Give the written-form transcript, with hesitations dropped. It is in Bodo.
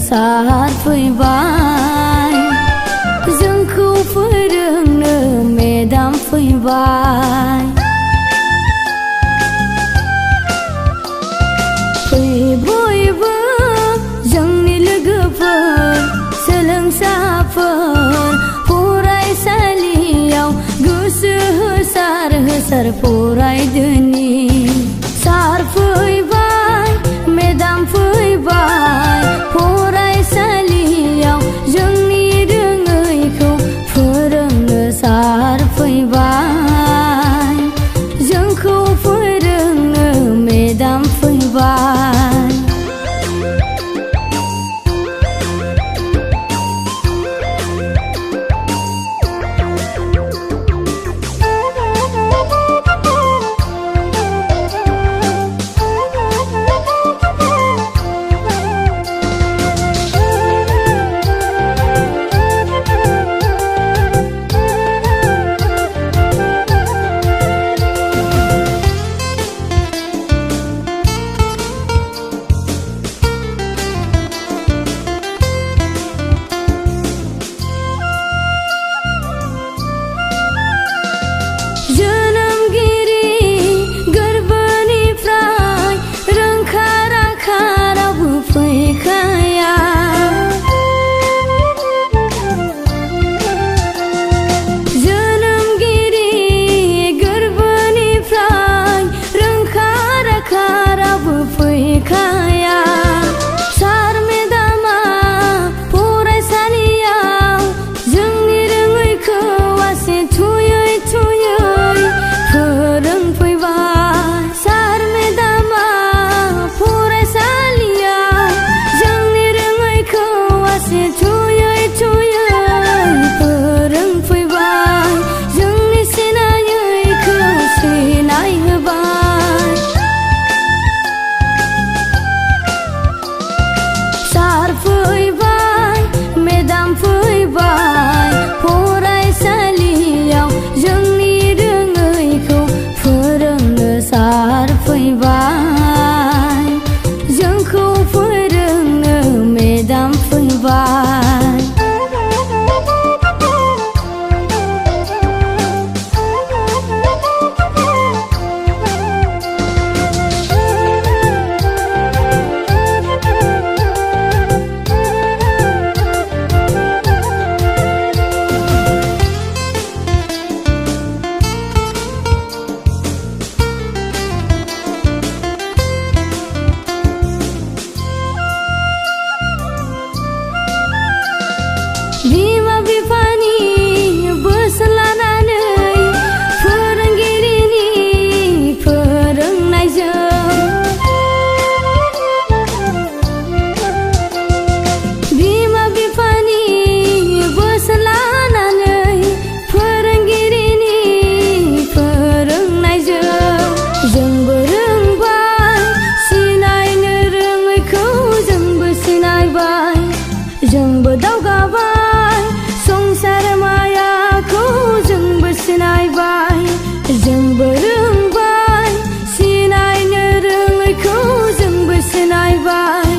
सार फैबाय जोंखौ फोरोंनो मेदाम फैबाय फै बयबो जोंनि लोगोफोर सोलोंसाफोर फरायसालियाव गोसो होसार होसार फरायदोनि सार फैबाय मेदाम फैबाय फरायसालियाव जोंनि रोङैखौ फोरोंनो सार फैबाय जोंखौ फोरोंनो मेदाम फैबाय जोंखौ फोरोंनो मेदाम फैबाय बिमा बिफानि बोसोन लानानै फोरोंगिरिनि फोरोंनायजों बिमा बिफानि बोसोन लानानै फोरोंगिरिनि फोरोंनायजों जोंबो रोंबाय सिनायनो रोङैखौ जोंबो सिनायबाय जोंबो दावगाबाय संसार मायाखौ जोंबो सिनायबाय जोंबो रोंबाय सिनायनो रोङैखौ जोंबो सिनायबाय